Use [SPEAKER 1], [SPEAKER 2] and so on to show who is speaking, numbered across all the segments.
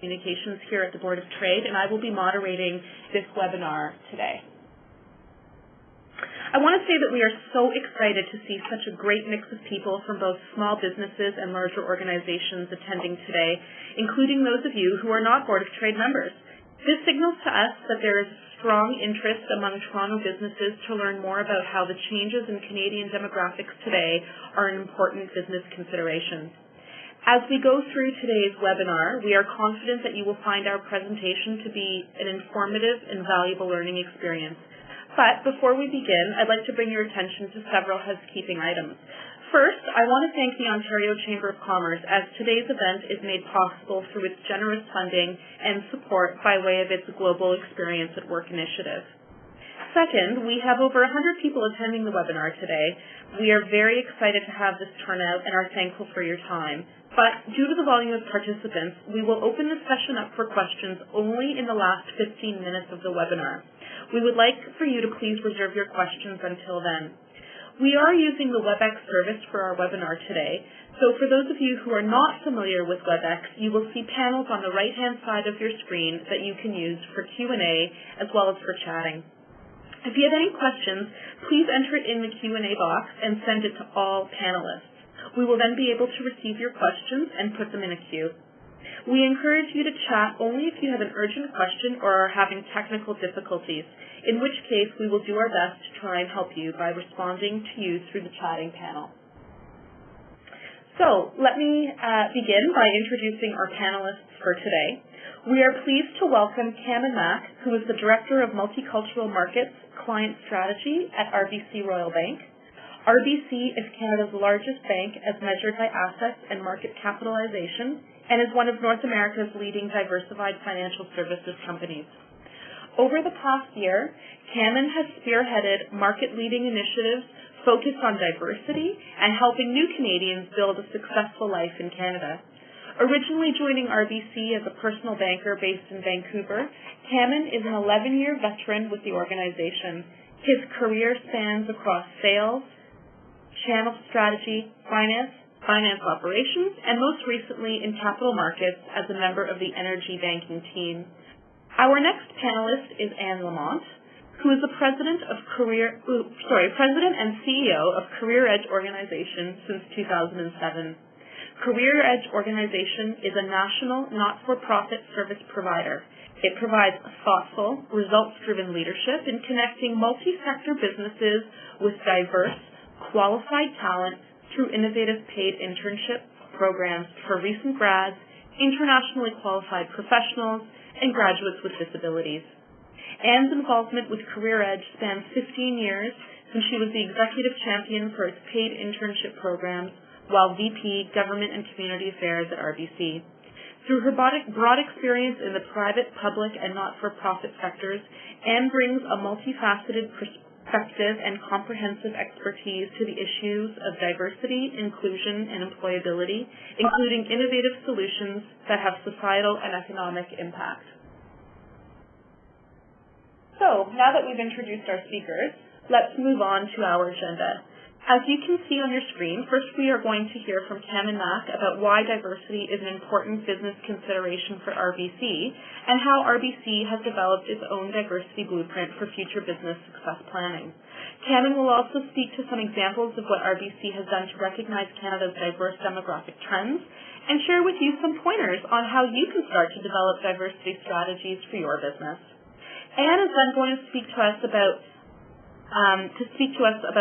[SPEAKER 1] Communications here at the Board of Trade, and I will be moderating this webinar today. I want to say that we are so excited to see such a great mix of people from both small businesses and larger organizations attending today, including those of you who are not Board of Trade members. This signals to us that there is strong interest among Toronto businesses to learn more about how the changes in Canadian demographics today are an important business consideration. As we go through today's webinar, we are confident that you will find our presentation to be an informative and valuable learning experience. But before we begin, I'd like to bring your attention to several housekeeping items. First, I want to thank the Ontario Chamber of Commerce as today's event is made possible through its generous funding and support by way of its Global Experience at Work initiative. Second, we have over 100 people attending the webinar today. We are very excited to have this turnout and are thankful for your time. But due to the volume of participants, we will open the session up for questions only in the last 15 minutes of the webinar. We would like for you to please reserve your questions until then. We are using the WebEx service for our webinar today, so for those of you who are not familiar with WebEx, you will see panels on the right-hand side of your screen that you can use for Q&A as well as for chatting. If you have any questions, please enter it in the Q&A box and send it to all panelists. We will then be able to receive your questions and put them in a queue. We encourage you to chat only if you have an urgent question or are having technical difficulties, in which case we will do our best to try and help you by responding to you through the chatting panel. So let me begin by introducing our panelists for today. We are pleased to welcome Camon Mak, who is the Director of Multicultural Markets Client Strategy at RBC Royal Bank. RBC is Canada's largest bank as measured by assets and market capitalization and is one of North America's leading diversified financial services companies. Over the past year, Camon has spearheaded market-leading initiatives focused on diversity and helping new Canadians build a successful life in Canada. Originally joining RBC as a personal banker based in Vancouver, Camon is an 11-year veteran with the organization. His career spans across sales, channel strategy, finance operations, and most recently in capital markets as a member of the energy banking team. Our next panelist is Lamont, who is the president and CEO of Career Edge Organization since 2007. Career Edge Organization is a national not-for-profit service provider. It provides thoughtful, results-driven leadership in connecting multi-sector businesses with diverse, qualified talent through innovative paid internship programs for recent grads, internationally qualified professionals, and graduates with disabilities. Anne's involvement with Career Edge spans 15 years since she was the executive champion for its paid internship programs while VP Government and Community Affairs at RBC. Through her broad experience in the private, public, and not-for-profit sectors, Anne brings a multifaceted perspective and comprehensive expertise to the issues of diversity, inclusion, and employability, including innovative solutions that have societal and economic impact. So, now that we've introduced our speakers, let's move on to our agenda. As you can see on your screen, first we are going to hear from Camon Mak about why diversity is an important business consideration for RBC and how RBC has developed its own diversity blueprint for future business success planning. Camon will also speak to some examples of what RBC has done to recognize Canada's diverse demographic trends and share with you some pointers on how you can start to develop diversity strategies for your business. Anne is then going to speak to us about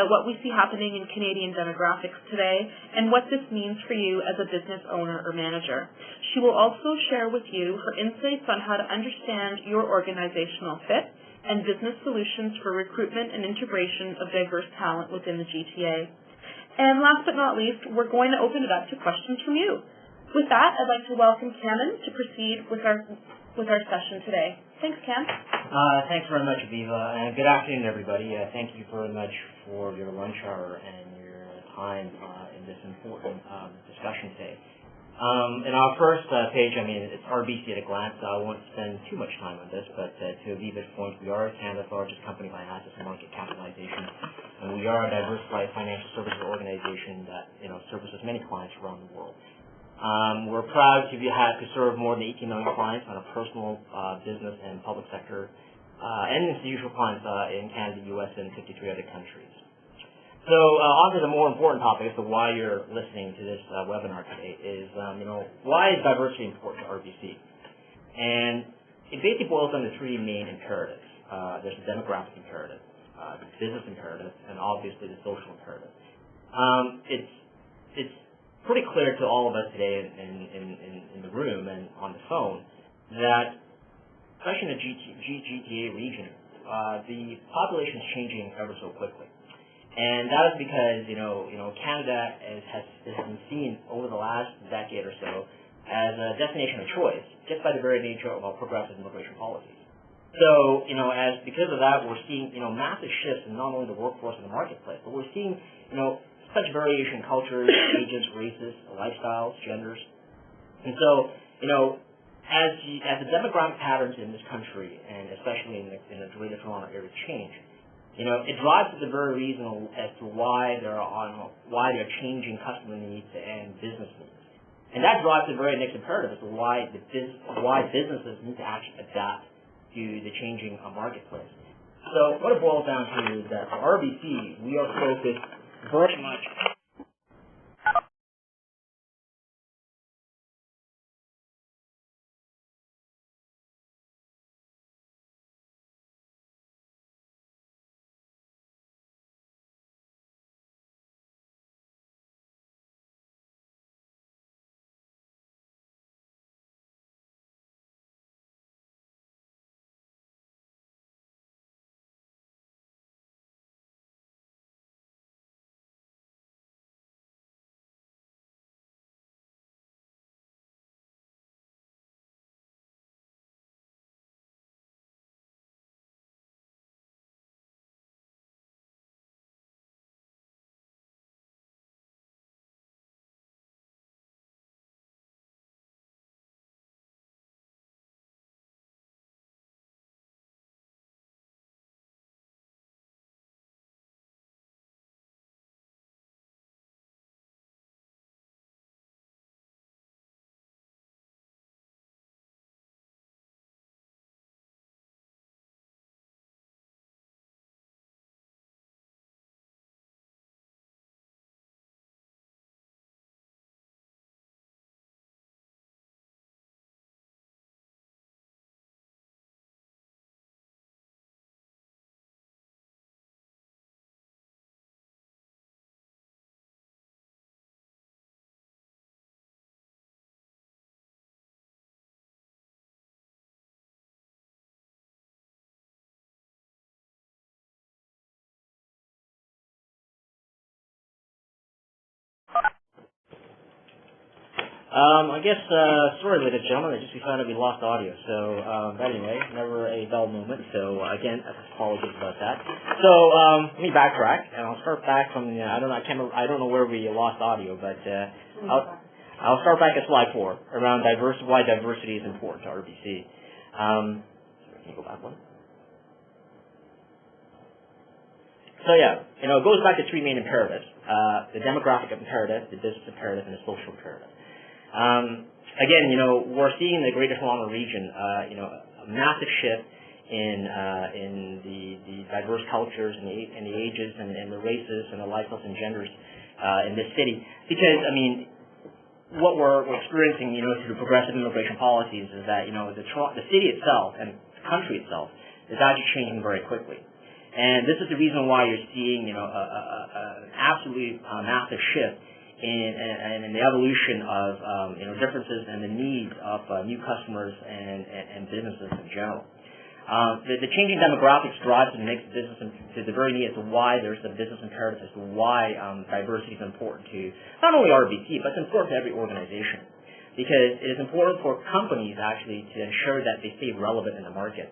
[SPEAKER 1] what we see happening in Canadian demographics today and what this means for you as a business owner or manager. She will also share with you her insights on how to understand your organizational fit and business solutions for recruitment and integration of diverse talent within the GTA. And last but not least, we're going to open it up to questions from you. With that, I'd like to welcome Camon to proceed with our session today. Thanks, Cam.
[SPEAKER 2] Thanks very much, Aviva, and good afternoon, everybody. Thank you very much for your lunch hour and your time in this important discussion today. In our first page, it's RBC at a glance. I won't spend too much time on this, but to Aviva's point, we are Canada's largest company by assets and market capitalization, and we are a diversified financial services organization that services many clients around the world. We're proud to serve more than 18 million clients on a personal, business, and public sector, and institutional clients in Canada, U.S., and 53 other countries. So on to the more important topic as to why you're listening to this webinar today is, why is diversity important to RBC? And it basically boils down to three main imperatives. There's the demographic imperative, the business imperative, and obviously the social imperative. It's pretty clear to all of us today in the room and on the phone that, especially in the GTA region, the population is changing ever so quickly. And that is because, Canada has been seen over the last decade or so as a destination of choice, just by the very nature of our progressive immigration policies. So, because of that, we're seeing, massive shifts in not only the workforce and the marketplace, but we're seeing, such variation in cultures, ages, races, lifestyles, genders. And so, as the demographic patterns in this country, and especially in the Greater Toronto area, change, it drives to the very reason as to why they're changing customer needs and business needs. And that drives the very next imperative as to why businesses need to actually adapt to the changing marketplace. So what it boils down to is that for RBC, we are focused very much sorry, ladies and gentlemen, we found that we lost audio. So, but anyway, never a dull moment. So, again, apologies about that. So, let me backtrack, and I'll start back from I don't know where we lost audio, but I'll start back at slide 4 around why diversity is important to RBC. Can you go back one? So it goes back to three main imperatives: the demographic imperative, the business imperative, and the social imperative. Again, we're seeing in the Greater Toronto region, a massive shift in the diverse cultures and the ages and the races and the lifestyles and genders in this city. Because what we're experiencing, through progressive immigration policies is that the city itself and the country itself is actually changing very quickly. And this is the reason why you're seeing, an absolutely massive shift in the evolution of differences and the needs of new customers and businesses in general. The changing demographics drives the mixed business to the very need as to why there's a business imperative as to why diversity is important to not only RBC, but it's important to every organization, because it is important for companies actually to ensure that they stay relevant in the market.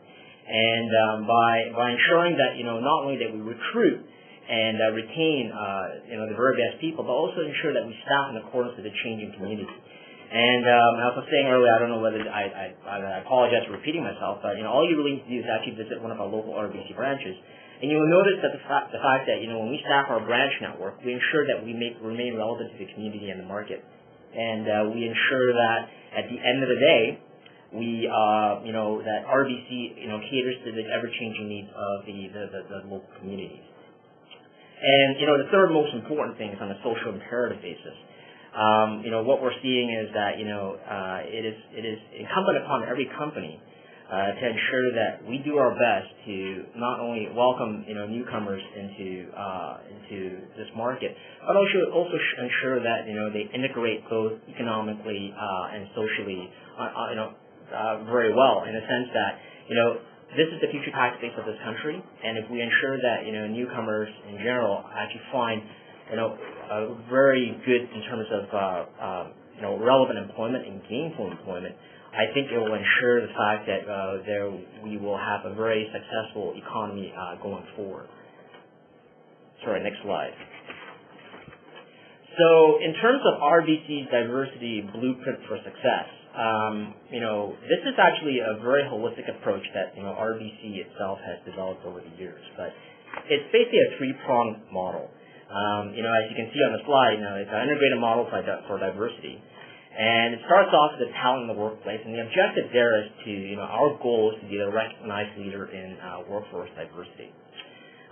[SPEAKER 2] And by ensuring that not only that we recruit and retain the very best people, but also ensure that we staff in accordance with the changing community. And as I was saying earlier, I don't know whether I apologize for repeating myself, but all you really need to do is actually visit one of our local RBC branches, and you will notice that the fact that when we staff our branch network, we ensure that we remain relevant to the community and the market. and we ensure that at the end of the day, we, that RBC, caters to the ever-changing needs of the local communities. And, the third most important thing is on a social imperative basis. What we're seeing is that, it is incumbent upon every company to ensure that we do our best to not only welcome, newcomers into this market, but also ensure that, they integrate both economically and socially, very well, in the sense that, this is the future tax base of this country, and if we ensure that, newcomers in general actually find, very good in terms of, relevant employment and gainful employment, I think it will ensure the fact that we will have a very successful economy going forward. Sorry, next slide. So in terms of RBC's diversity blueprint for success, this is actually a very holistic approach that, RBC itself has developed over the years. But it's basically a three-pronged model. As you can see on the slide, it's an integrated model for diversity. And it starts off with the talent in the workplace, and the objective there is to, our goal is to be the recognized leader in workforce diversity.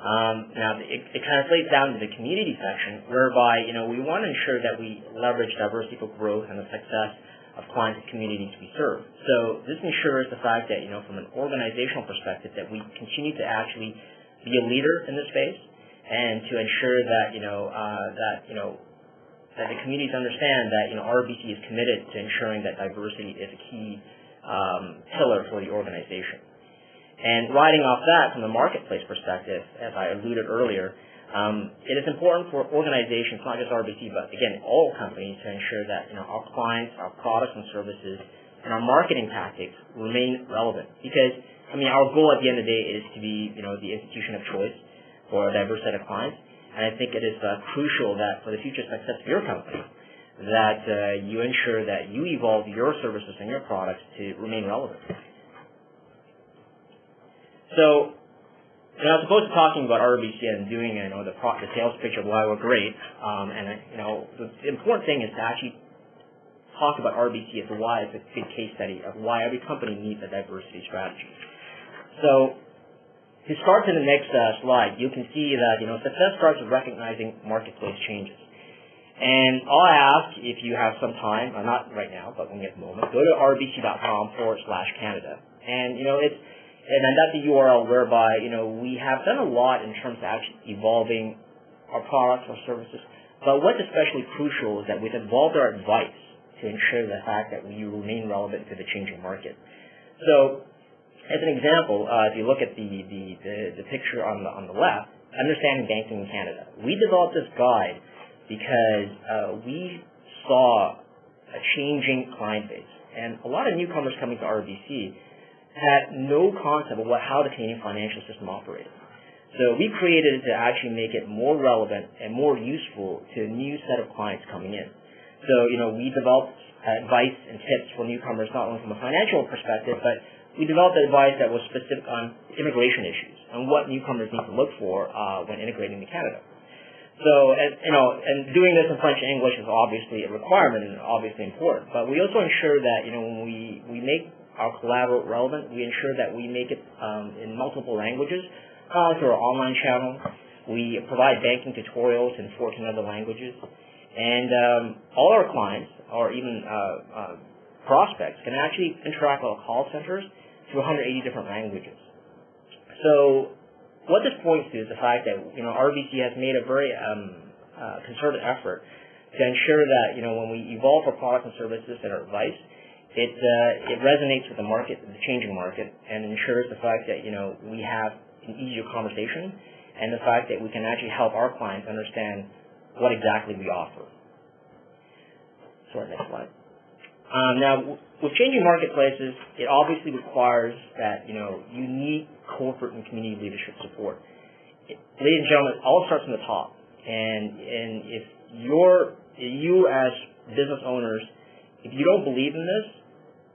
[SPEAKER 2] Now, it translates down to the community section, whereby, we want to ensure that we leverage diversity for growth and the success of clients and communities we serve. So this ensures the fact that, from an organizational perspective, that we continue to actually be a leader in this space, and to ensure that, that the communities understand that, RBC is committed to ensuring that diversity is a key pillar for the organization. And riding off that from the marketplace perspective, as I alluded earlier, it is important for organizations, not just RBC, but again, all companies, to ensure that, our clients, our products and services, and our marketing tactics remain relevant. Because, our goal at the end of the day is to be, the institution of choice for a diverse set of clients. And I think it is crucial that for the future success of your company, that you ensure that you evolve your services and your products to remain relevant. So, as opposed to talking about RBC and doing, the sales pitch of why we're great, the important thing is to actually talk about RBC as to why it's a big case study of why every company needs a diversity strategy. So, to start to the next slide, you can see that, success starts with recognizing marketplace changes. And all I ask, if you have some time, not right now, but when you get a moment, go to rbc.com/Canada. And, and that's the URL whereby, we have done a lot in terms of actually evolving our products, our services. But what's especially crucial is that we've evolved our advice to ensure the fact that we remain relevant to the changing market. So, as an example, if you look at the picture on the left, Understanding Banking in Canada. We developed this guide because we saw a changing client base. And a lot of newcomers coming to RBC had no concept of how the Canadian financial system operated. So we created it to actually make it more relevant and more useful to a new set of clients coming in. So, we developed advice and tips for newcomers, not only from a financial perspective, but we developed advice that was specific on immigration issues and what newcomers need to look for when integrating to Canada. So, and doing this in French and English is obviously a requirement and obviously important. But we also ensure that, when we make our collateral relevant, we ensure that we make it in multiple languages through our online channel. We provide banking tutorials in 14 other languages. And all our clients, or even prospects, can actually interact with our call centers through 180 different languages. So what this points to is the fact that, RBC has made a very concerted effort to ensure that, when we evolve our products and services and our advice, it resonates with the market, the changing market, and ensures the fact that, we have an easier conversation and the fact that we can actually help our clients understand what exactly we offer. Sorry, next slide. Now, with changing marketplaces, it obviously requires that, you need corporate and community leadership support. Ladies and gentlemen, it all starts from the top. And if you as business owners, if you don't believe in this,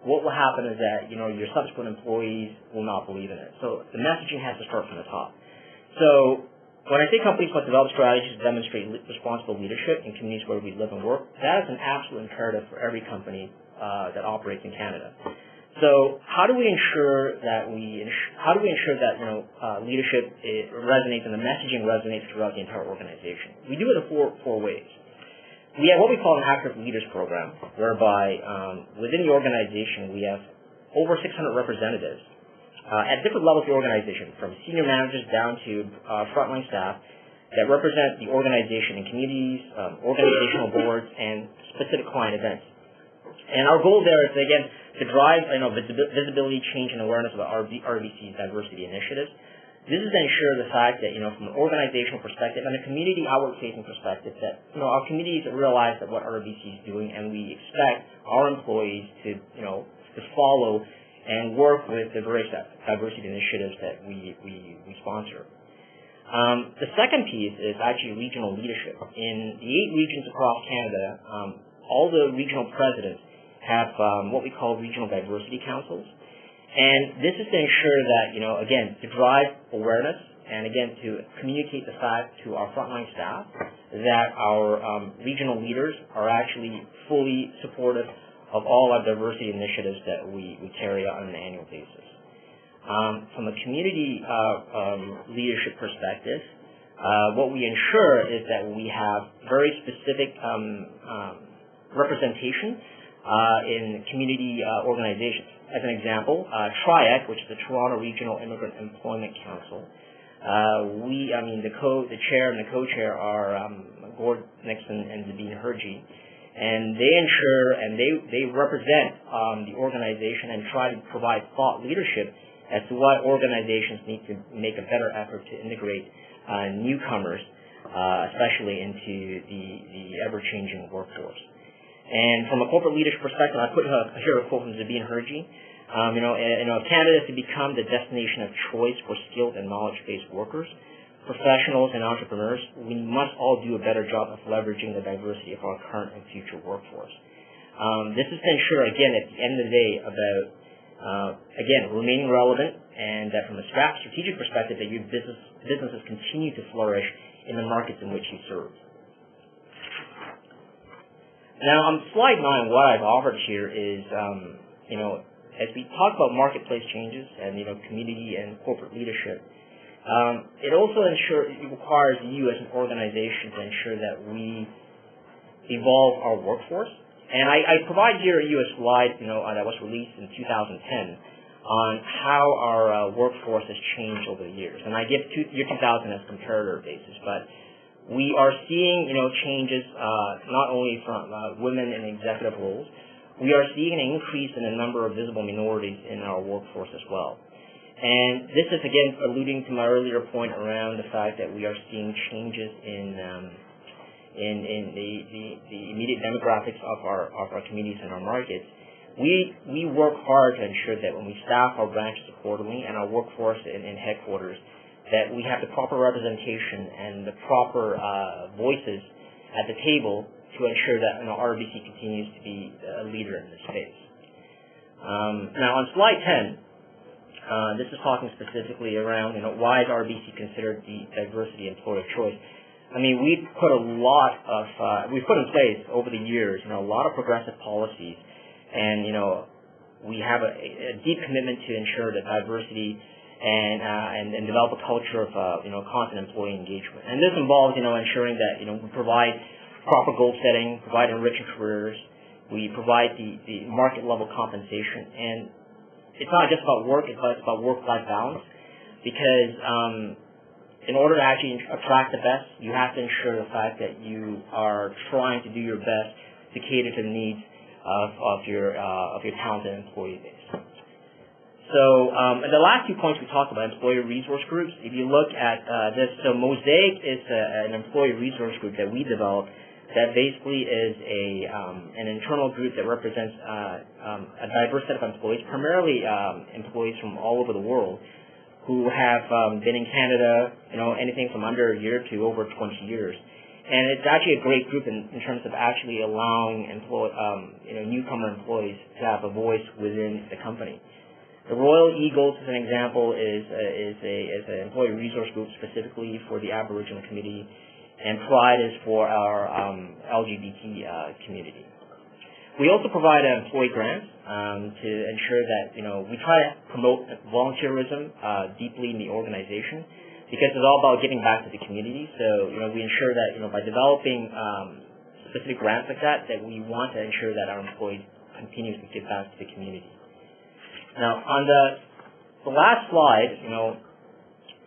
[SPEAKER 2] what will happen is that, your subsequent employees will not believe in it. So the messaging has to start from the top. So when I say companies must develop strategies to demonstrate responsible leadership in communities where we live and work, that is an absolute imperative for every company that operates in Canada. So how do we ensure that leadership resonates and the messaging resonates throughout the entire organization? We do it in four ways. We have what we call an active leaders program, whereby within the organization we have over 600 representatives at different levels of the organization, from senior managers down to frontline staff, that represent the organization in communities, organizational boards, and specific client events. And our goal there is, again, to drive visibility, change, and awareness of RBC's diversity initiatives. This is to ensure the fact that, from an organizational perspective and a community outward-facing perspective, that, our communities realize that what RBC is doing, and we expect our employees to follow and work with the various diversity initiatives that we sponsor. The second piece is actually regional leadership. In the 8 regions across Canada, all the regional presidents have what we call regional diversity councils. And this is to ensure that, again, to drive awareness and, again, to communicate the fact to our frontline staff that our regional leaders are actually fully supportive of all our diversity initiatives that we carry out on an annual basis. From a community leadership perspective, what we ensure is that we have very specific representation in community organizations. As an example, TRIAC, which is the Toronto Regional Immigrant Employment Council, the chair and the co-chair are Gord Nixon and Zabine Hergy. And they ensure and they represent the organization and try to provide thought leadership as to what organizations need to make a better effort to integrate newcomers, especially into the ever-changing workforce. And from a corporate leadership perspective, I put here a quote from Zabine Hergy. Canada is to become the destination of choice for skilled and knowledge-based workers, professionals, and entrepreneurs. We must all do a better job of leveraging the diversity of our current and future workforce. This is to ensure, again, at the end of the day, about remaining relevant, and that from a strategic perspective, that your businesses continue to flourish in the markets in which you serve. Now, on slide 9, what I've offered here is, as we talk about marketplace changes and community and corporate leadership, it also requires you as an organization to ensure that we evolve our workforce. And I provide here you a slide, that was released in 2010 on how our workforce has changed over the years. And I give year 2000 as comparator basis, but we are seeing, changes not only from women in executive roles. We are seeing an increase in the number of visible minorities in our workforce as well. And this is, again, alluding to my earlier point around the fact that we are seeing changes in the immediate demographics of our communities and our markets. We work hard to ensure that when we staff our branches accordingly and our workforce in headquarters, that we have the proper representation and the proper voices at the table to ensure that RBC continues to be a leader in this space. Now, on slide 10, this is talking specifically around, why is RBC considered the diversity employer of choice? I mean, we've put in place over the years, a lot of progressive policies, and we have a deep commitment to ensure that diversity and develop a culture of constant employee engagement. And this involves ensuring that we provide proper goal setting, provide enriching careers, we provide the market level compensation, and it's not just about work, it's about work-life balance, because in order to actually attract the best, you have to ensure the fact that you are trying to do your best to cater to the needs of your talented employee base. So the last 2 points we talked about, employee resource groups. If you look at this, so Mosaic is an employee resource group that we developed that basically is an internal group that represents a diverse set of employees, primarily employees from all over the world, who have been in Canada, anything from under a year to over 20 years. And it's actually a great group in terms of actually allowing newcomer employees to have a voice within the company. The Royal Eagles, as an example, is an employee resource group specifically for the Aboriginal community, and Pride is for our LGBT community. We also provide employee grants to ensure that we try to promote volunteerism deeply in the organization, because it's all about giving back to the community. So we ensure that by developing specific grants like that we want to ensure that our employees continue to give back to the community. Now, on the last slide,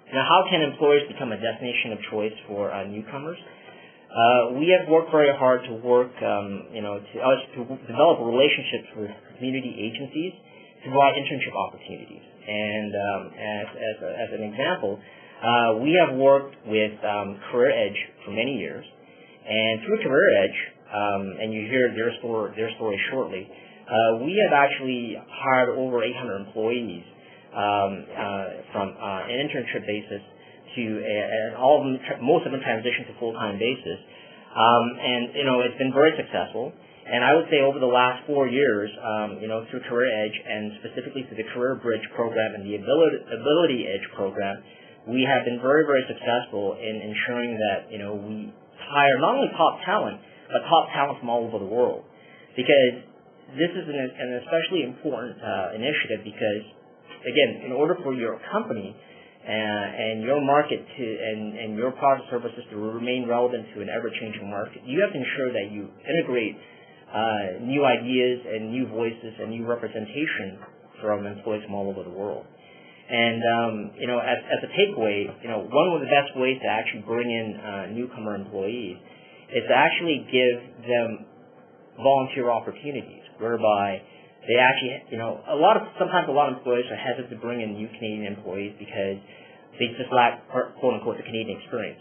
[SPEAKER 2] how can employers become a destination of choice for newcomers? We have worked very hard to to develop relationships with community agencies to provide internship opportunities. And as an example, we have worked with Career Edge for many years, and through Career Edge, and you hear their story shortly. We have actually hired over 800 employees from an internship basis to most of them transitioned to full-time basis, and it's been very successful. And I would say over the last 4 years, through Career Edge and specifically through the Career Bridge program and the Ability Edge program, we have been very, very successful in ensuring that we hire not only top talent but top talent from all over the world, because this is an especially important initiative, because, again, in order for your company and your market and your product services to remain relevant to an ever-changing market, you have to ensure that you integrate new ideas and new voices and new representation from employees from all over the world. And as a takeaway, one of the best ways to actually bring in newcomer employees is to actually give them volunteer opportunities, whereby they actually, sometimes a lot of employers are hesitant to bring in new Canadian employees because they just lack, quote unquote, the Canadian experience.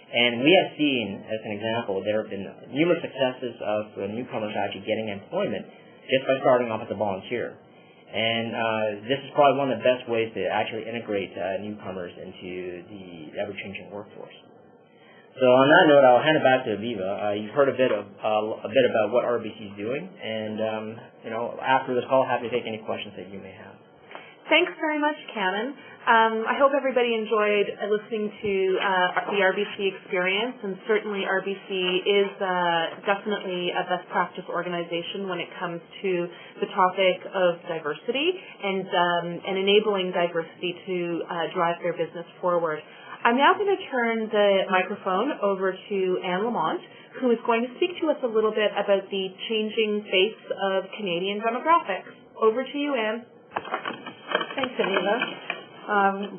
[SPEAKER 2] And we have seen, as an example, there have been numerous successes of newcomers actually getting employment just by starting off as a volunteer. And this is probably one of the best ways to actually integrate newcomers into the ever-changing workforce. So on that note, I'll hand it back to Aviva. You've heard a bit about what RBC is doing, and after this call, happy to take any questions that you may have.
[SPEAKER 1] Thanks very much, Camon. I hope everybody enjoyed listening to the RBC experience, and certainly RBC is definitely a best practice organization when it comes to the topic of diversity and enabling diversity to drive their business forward. I'm now going to turn the microphone over to Anne Lamont, who is going to speak to us a little bit about the changing face of Canadian demographics. Over to you, Anne.
[SPEAKER 3] Thanks, Aviva.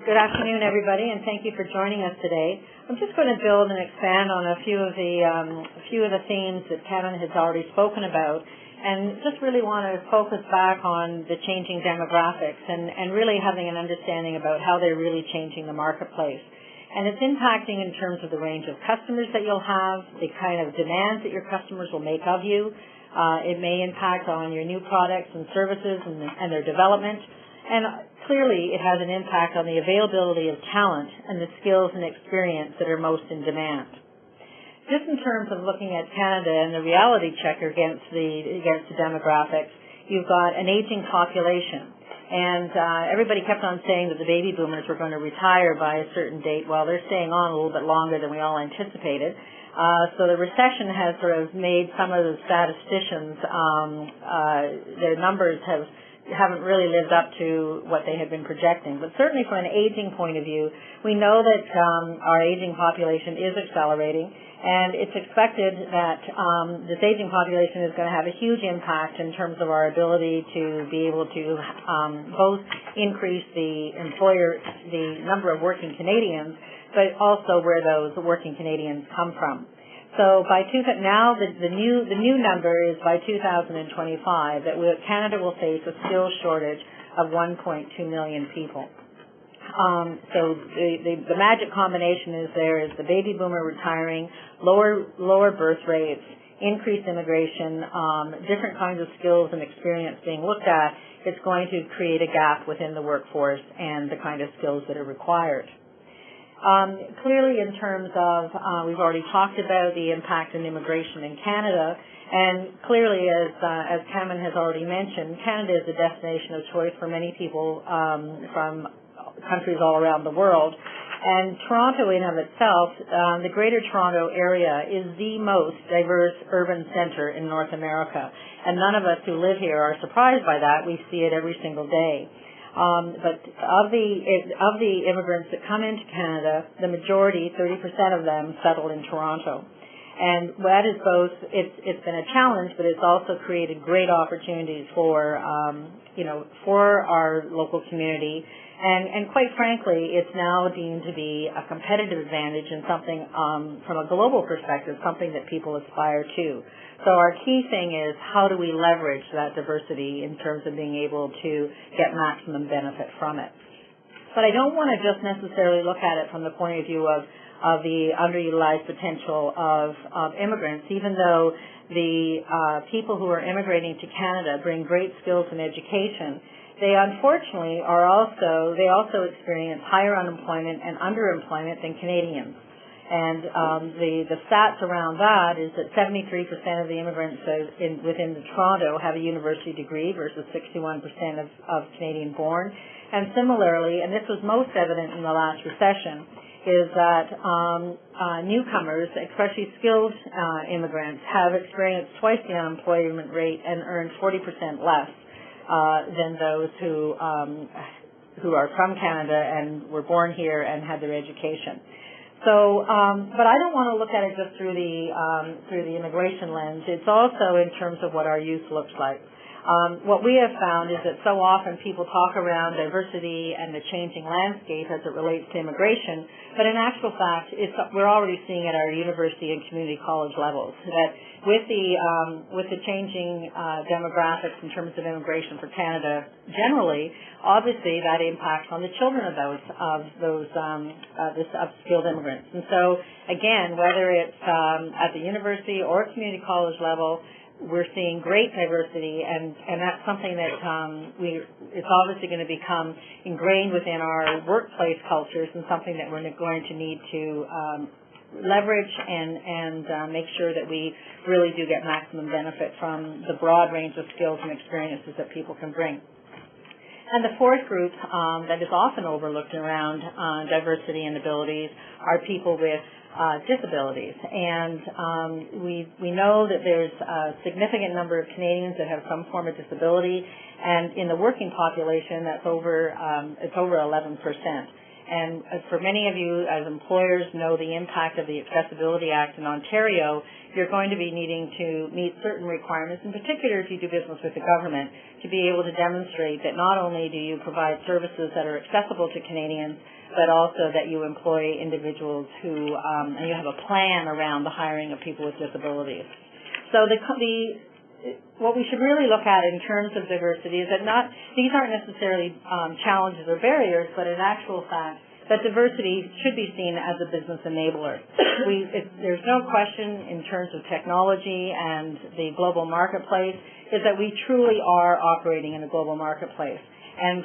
[SPEAKER 3] Good afternoon, everybody, and thank you for joining us today. I'm just going to build and expand on a few of the themes that Kevin has already spoken about, and just really want to focus back on the changing demographics and really having an understanding about how they're really changing the marketplace. And it's impacting in terms of the range of customers that you'll have, the kind of demands that your customers will make of you. It may impact on your new products and services and their development. And clearly, it has an impact on the availability of talent and the skills and experience that are most in demand. Just in terms of looking at Canada and the reality check against the demographics, you've got an aging population. And everybody kept on saying that the baby boomers were going to retire by a certain date. Well, they're staying on a little bit longer than we all anticipated. So the recession has sort of made some of the statisticians, their numbers haven't really lived up to what they had been projecting. But certainly from an aging point of view, we know that our aging population is accelerating, and it's expected that this aging population is going to have a huge impact in terms of our ability to be able to both increase the number of working Canadians, but also where those working Canadians come from. So by now, the new number is by 2025 that Canada will face a skills shortage of 1.2 million people. So the magic combination is the baby boomer retiring, lower birth rates, increased immigration, different kinds of skills and experience being looked at. It's going to create a gap within the workforce and the kind of skills that are required. Clearly, in terms of, we've already talked about the impact on immigration in Canada, And clearly, as Camon has already mentioned, Canada is a destination of choice for many people from countries all around the world. And Toronto in of itself, the Greater Toronto area is the most diverse urban center in North America. And none of us who live here are surprised by that. We see it every single day. But of the immigrants that come into Canada, the majority, 30% of them, settle in Toronto. And that is both, it's been a challenge, but it's also created great opportunities for, for our local community. And quite frankly, it's now deemed to be a competitive advantage and something, from a global perspective, something that people aspire to. So our key thing is, how do we leverage that diversity in terms of being able to get maximum benefit from it? But I don't want to just necessarily look at it from the point of view of the underutilized potential of immigrants, even though the people who are immigrating to Canada bring great skills and education. They unfortunately they also experience higher unemployment and underemployment than Canadians. And the stats around that is that 73% of the immigrants within Toronto have a university degree versus 61% of Canadian born. And similarly, and this was most evident in the last recession, is that newcomers, especially skilled immigrants, have experienced twice the unemployment rate and earned 40% less than those who are from Canada and were born here and had their education. So, but I don't want to look at it just through the immigration lens. It's also in terms of what our youth looks like. What we have found is that so often people talk around diversity and the changing landscape as it relates to immigration, but in actual fact, we're already seeing at our university and community college levels that with the changing demographics in terms of immigration for Canada generally, obviously that impacts on the children of those skilled immigrants. And so again, whether it's at the university or community college level, we're seeing great diversity, and that's something that it's obviously going to become ingrained within our workplace cultures and something that we're going to need to leverage and make sure that we really do get maximum benefit from the broad range of skills and experiences that people can bring. And the fourth group that is often overlooked around diversity and abilities are people with disabilities. And we know that there's a significant number of Canadians that have some form of disability, and in the working population, it's over 11%. And for many of you as employers know the impact of the Accessibility Act in Ontario, you're going to be needing to meet certain requirements, in particular if you do business with the government, to be able to demonstrate that not only do you provide services that are accessible to Canadians, but also that you employ individuals who, and you have a plan around the hiring of people with disabilities. So what we should really look at in terms of diversity is that these aren't necessarily challenges or barriers, but in actual fact, that diversity should be seen as a business enabler. There's no question in terms of technology and the global marketplace is that we truly are operating in a global marketplace. And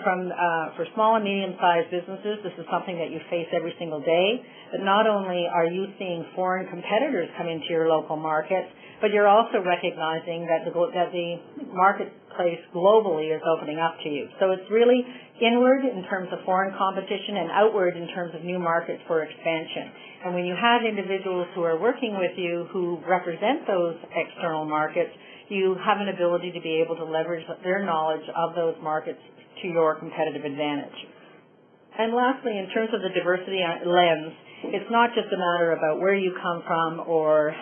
[SPEAKER 3] for small and medium-sized businesses, this is something that you face every single day. But not only are you seeing foreign competitors come into your local market, but you're also recognizing that the marketplace globally is opening up to you. So it's really inward in terms of foreign competition and outward in terms of new markets for expansion. And when you have individuals who are working with you who represent those external markets, you have an ability to be able to leverage their knowledge of those markets to your competitive advantage. And lastly, in terms of the diversity lens, it's not just a matter about where you come from or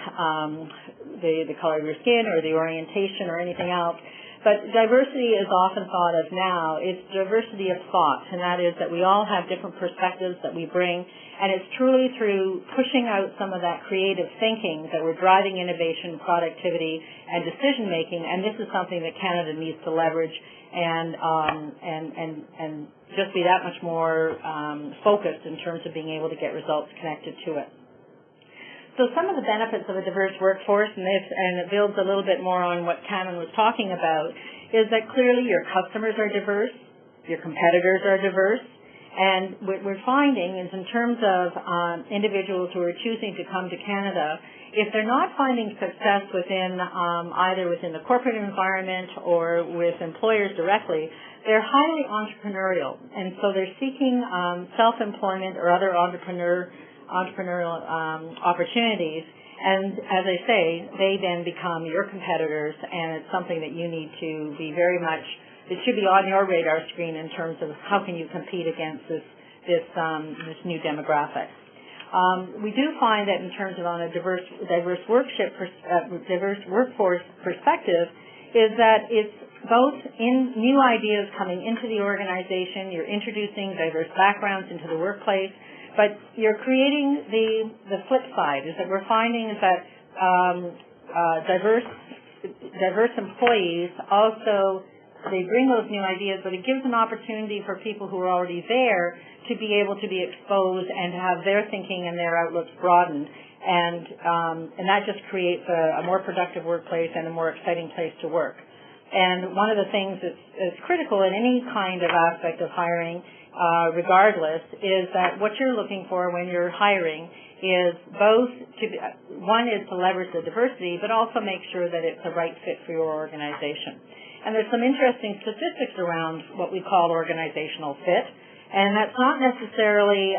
[SPEAKER 3] the color of your skin or the orientation or anything else, but diversity is often thought of now. It's diversity of thought, and that is that we all have different perspectives that we bring, and it's truly through pushing out some of that creative thinking that we're driving innovation, productivity, and decision-making, and this is something that Canada needs to leverage and just be that much more focused in terms of being able to get results connected to it. So some of the benefits of a diverse workforce, and it builds a little bit more on what Camon was talking about, is that clearly your customers are diverse, your competitors are diverse, And what we're finding is in terms of individuals who are choosing to come to Canada, if they're not finding success within either within the corporate environment or with employers directly, they're highly entrepreneurial. And so they're seeking self-employment or other entrepreneurial opportunities. And as I say, they then become your competitors, and it's something that you need to be very much, it should be on your radar screen in terms of how can you compete against this new demographic. We do find that in terms of on a diverse workforce perspective is that it's both in new ideas coming into the organization, you're introducing diverse backgrounds into the workplace, but you're creating the flip side is that we're finding is that diverse employees also, they bring those new ideas, but it gives an opportunity for people who are already there to be able to be exposed and to have their thinking and their outlooks broadened. And that just creates a more productive workplace and a more exciting place to work. And one of the things that's critical in any kind of aspect of hiring, regardless, is that what you're looking for when you're hiring is both one is to leverage the diversity, but also make sure that it's the right fit for your organization. And there's some interesting statistics around what we call organizational fit. And that's not necessarily,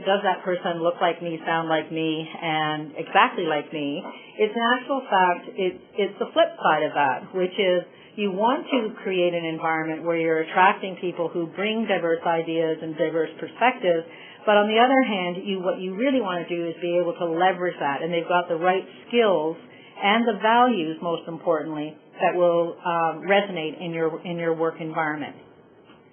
[SPEAKER 3] does that person look like me, sound like me, and exactly like me. It's an actual fact, it's the flip side of that, which is you want to create an environment where you're attracting people who bring diverse ideas and diverse perspectives, but on the other hand, what you really want to do is be able to leverage that, and they've got the right skills and the values, most importantly, that will resonate in your work environment.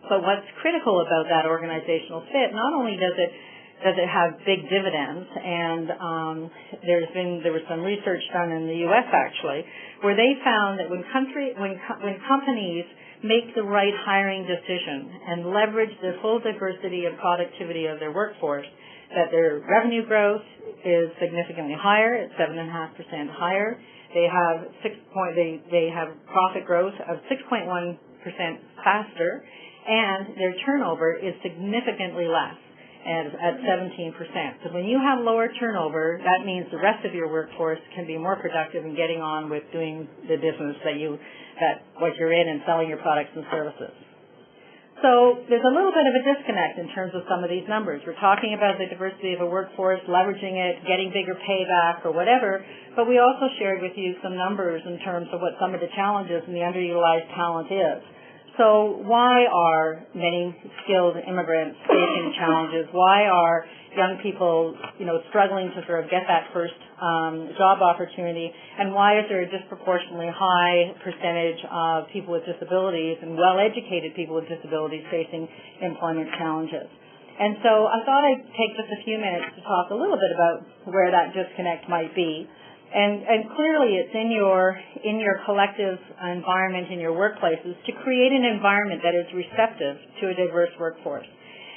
[SPEAKER 3] But what's critical about that organizational fit, not only does it have big dividends, and there was some research done in the U.S. actually, where they found that when companies make the right hiring decision and leverage the full diversity and productivity of their workforce, that their revenue growth is significantly higher, it's 7.5% higher. They have profit growth of 6.1% faster, and their turnover is significantly less at 17%. So when you have lower turnover, that means the rest of your workforce can be more productive in getting on with doing the business what you're in and selling your products and services. So there's a little bit of a disconnect in terms of some of these numbers. We're talking about the diversity of a workforce, leveraging it, getting bigger payback or whatever, but we also shared with you some numbers in terms of what some of the challenges and the underutilized talent is. So why are many skilled immigrants facing challenges? Why are young people, struggling to sort of get that first job opportunity? And why is there a disproportionately high percentage of people with disabilities and well-educated people with disabilities facing employment challenges? And so I thought I'd take just a few minutes to talk a little bit about where that disconnect might be. And clearly it's in your collective environment in your workplaces to create an environment that is receptive to a diverse workforce.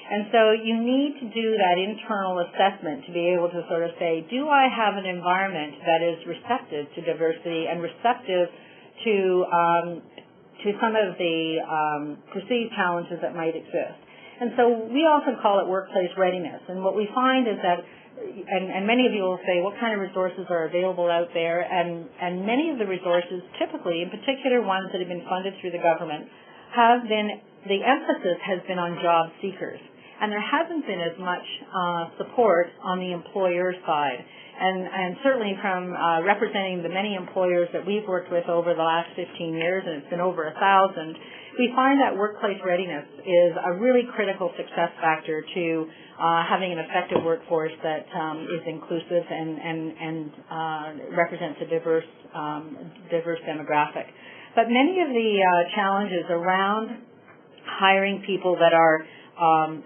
[SPEAKER 3] And so you need to do that internal assessment to be able to sort of say, do I have an environment that is receptive to diversity and receptive to some of the perceived challenges that might exist? And so we often call it workplace readiness. And what we find is that and many of you will say, what kind of resources are available out there? And many of the resources, typically, in particular ones that have been funded through the government, the emphasis has been on job seekers. And there hasn't been as much support on the employer side. And certainly from representing the many employers that we've worked with over the last 15 years, and it's been over 1,000, we find that workplace readiness is a really critical success factor to having an effective workforce that is inclusive and represents a diverse demographic. But many of the challenges around hiring people that are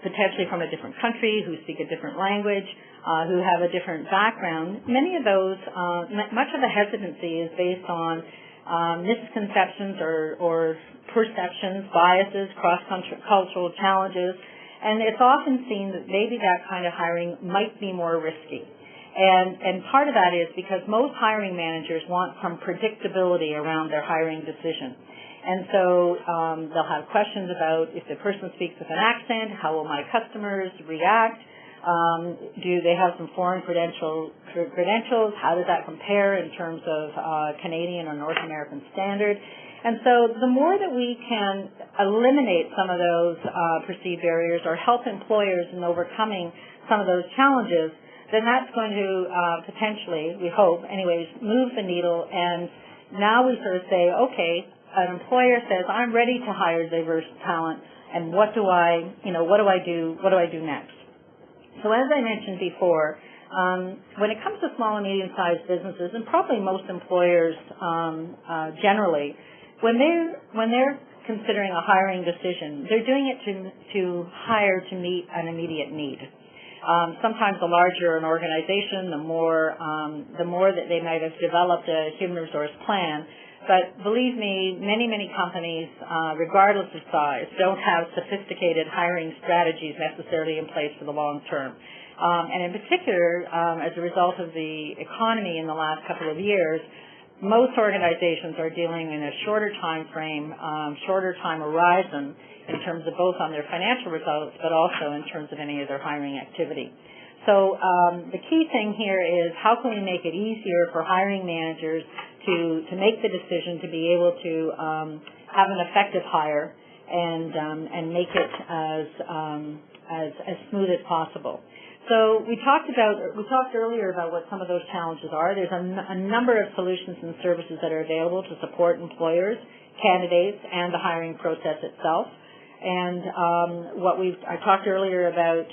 [SPEAKER 3] potentially from a different country, who speak a different language, who have a different background, many of those, much of the hesitancy is based on misconceptions or perceptions, biases, cross-cultural challenges, and it's often seen that maybe that kind of hiring might be more risky. And part of that is because most hiring managers want some predictability around their hiring decision. And so they'll have questions about if the person speaks with an accent, how will my customers react? Do they have some foreign credentials? How does that compare in terms of Canadian or North American standard? And so the more that we can eliminate some of those perceived barriers or help employers in overcoming some of those challenges, then that's going to potentially, we hope anyways, move the needle. And now we sort of say, okay, an employer says, I'm ready to hire diverse talent, and what do I do next? So as I mentioned before, when it comes to small and medium-sized businesses, and probably most employers generally, when they're considering a hiring decision, they're doing it to hire to meet an immediate need. Sometimes the larger an organization, the more that they might have developed a human resource plan. But believe me, many companies, regardless of size, don't have sophisticated hiring strategies necessarily in place for the long term. And in particular, as a result of the economy in the last couple of years, most organizations are dealing in a shorter time frame, shorter time horizon in terms of both on their financial results, but also in terms of any of their hiring activity. So the key thing here is how can we make it easier for hiring managers to make the decision to be able to have an effective hire and make it as smooth as possible. So we talked earlier about what some of those challenges are. There's a number of solutions and services that are available to support employers, candidates, and the hiring process itself. And I talked earlier about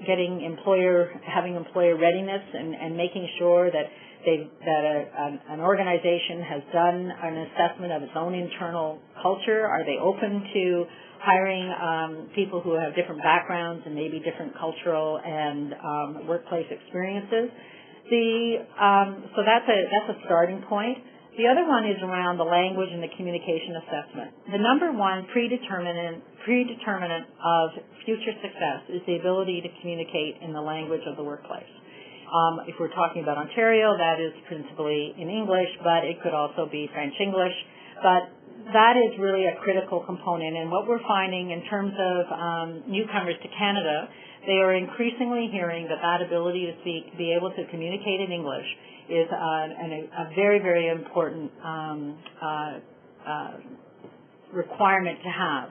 [SPEAKER 3] having employer readiness and making sure that an organization has done an assessment of its own internal culture. Are they open to hiring people who have different backgrounds and maybe different cultural and workplace experiences? So that's a starting point. The other one is around the language and the communication assessment. The number one predeterminant of future success is the ability to communicate in the language of the workplace. If we're talking about Ontario, that is principally in English, but it could also be French-English. But that is really a critical component. And what we're finding in terms of newcomers to Canada, they are increasingly hearing that ability to be able to communicate in English is a very, very important requirement to have.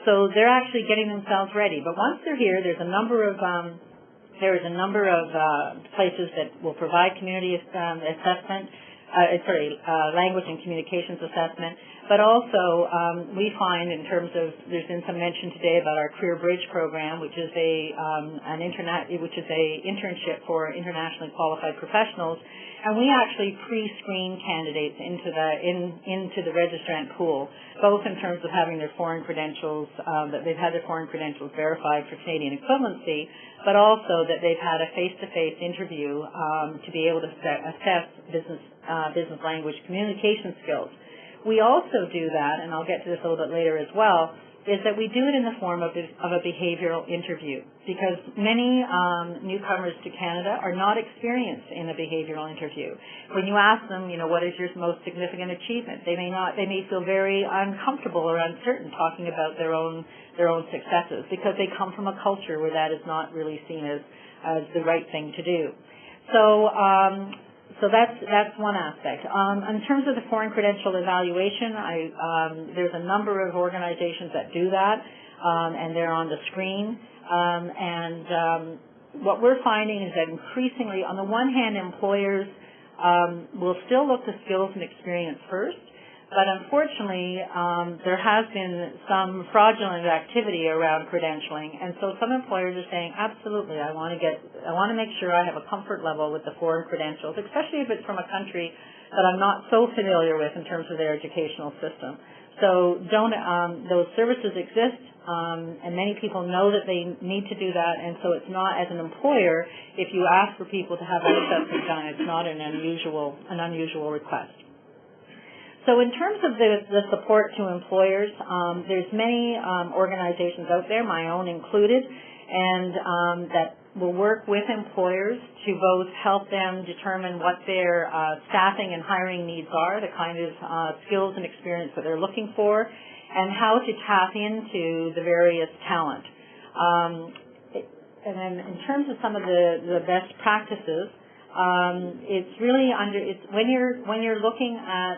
[SPEAKER 3] So they're actually getting themselves ready. But once they're here, there's a number of places that will provide community assessment, language and communications assessment. But also, we find in terms of, there's been some mention today about our Career Bridge program, which is an internship for internationally qualified professionals, and we actually pre-screen candidates into the registrant pool, both in terms of having their foreign credentials, that they've had their foreign credentials verified for Canadian equivalency, but also that they've had a face-to-face interview to be able to assess business language communication skills. We also do that, and I'll get to this a little bit later as well, is that we do it in the form of a behavioral interview, because many newcomers to Canada are not experienced in a behavioral interview. When you ask them, what is your most significant achievement, they may feel very uncomfortable or uncertain talking about their own successes, because they come from a culture where that is not really seen as the right thing to do. So that's one aspect. In terms of the foreign credential evaluation, there's a number of organizations that do that, and they're on the screen. What we're finding is that increasingly, on the one hand, employers will still look to skills and experience first, but unfortunately, there has been some fraudulent activity around credentialing, and so some employers are saying, absolutely, I want to make sure I have a comfort level with the foreign credentials, especially if it's from a country that I'm not so familiar with in terms of their educational system. So those services exist, and many people know that they need to do that, and so it's not, as an employer, if you ask for people to have an assessment done, it's not an unusual request. So in terms of the support to employers, there's many organizations out there, my own included, and that will work with employers to both help them determine what their staffing and hiring needs are, the kind of skills and experience that they're looking for, and how to tap into the various talent. And then in terms of some of the best practices, it's really when you're looking at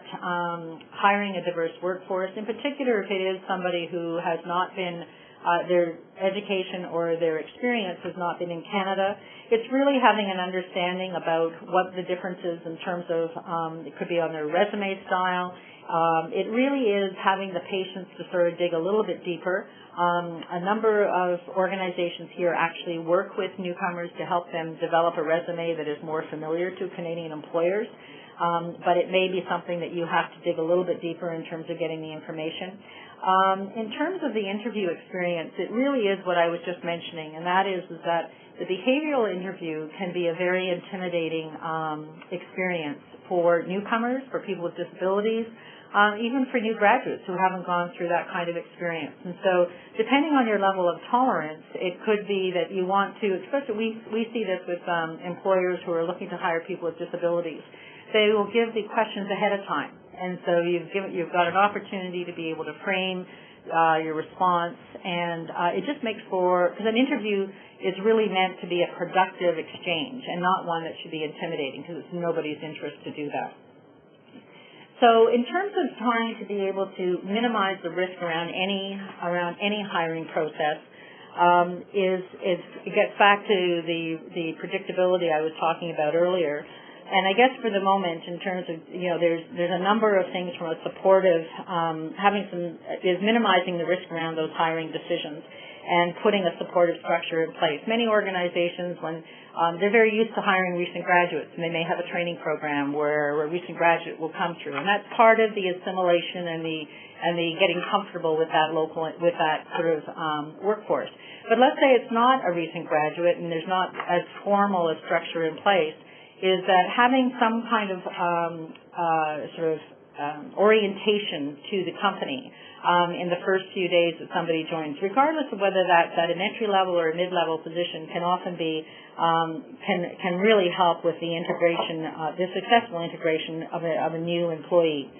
[SPEAKER 3] hiring a diverse workforce, in particular if it is somebody who has not been their education or their experience has not been in Canada, it's really having an understanding about what the difference is in terms of it could be on their resume style. It really is having the patience to sort of dig a little bit deeper. A number of organizations here actually work with newcomers to help them develop a resume that is more familiar to Canadian employers, but it may be something that you have to dig a little bit deeper in terms of getting the information. In terms of the interview experience, it really is what I was just mentioning, and that is that the behavioral interview can be a very intimidating experience for newcomers, for people with disabilities, even for new graduates who haven't gone through that kind of experience. And so depending on your level of tolerance, it could be that you want to, especially we see this with employers who are looking to hire people with disabilities. They will give the questions ahead of time. And so you've got an opportunity to be able to frame your response, and it just makes because an interview is really meant to be a productive exchange and not one that should be intimidating, because it's nobody's interest to do that. So in terms of trying to be able to minimize the risk around any hiring process, it gets back to the predictability I was talking about earlier. And I guess for the moment, in terms of, there's a number of things from a supportive, minimizing the risk around those hiring decisions and putting a supportive structure in place. Many organizations, when they're very used to hiring recent graduates, and they may have a training program where a recent graduate will come through, and that's part of the assimilation and the getting comfortable with that sort of workforce. But let's say it's not a recent graduate and there's not as formal a structure in place, is that having some kind of orientation to the company in the first few days that somebody joins, regardless of whether that's at an entry-level or a mid-level position, can often be can really help with the integration, the successful integration of a new employee.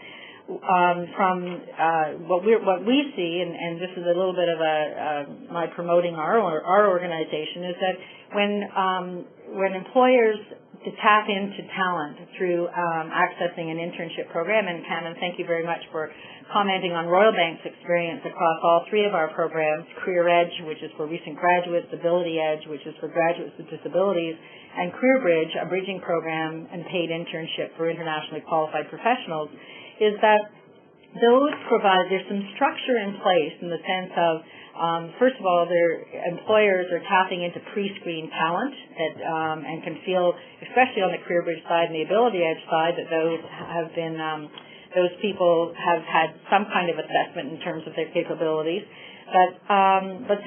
[SPEAKER 3] From what we see, and this is a little bit of my promoting our organization, is that when employers to tap into talent through accessing an internship program, and Camon, thank you very much for commenting on Royal Bank's experience across all three of our programs, Career Edge, which is for recent graduates, Ability Edge, which is for graduates with disabilities, and Career Bridge, a bridging program and paid internship for internationally qualified professionals, is that there's some structure in place in the sense of, first of all, their employers are tapping into pre-screened talent that, and can feel, especially on the Career Bridge side and the Ability Edge side, that those people have had some kind of assessment in terms of their capabilities. But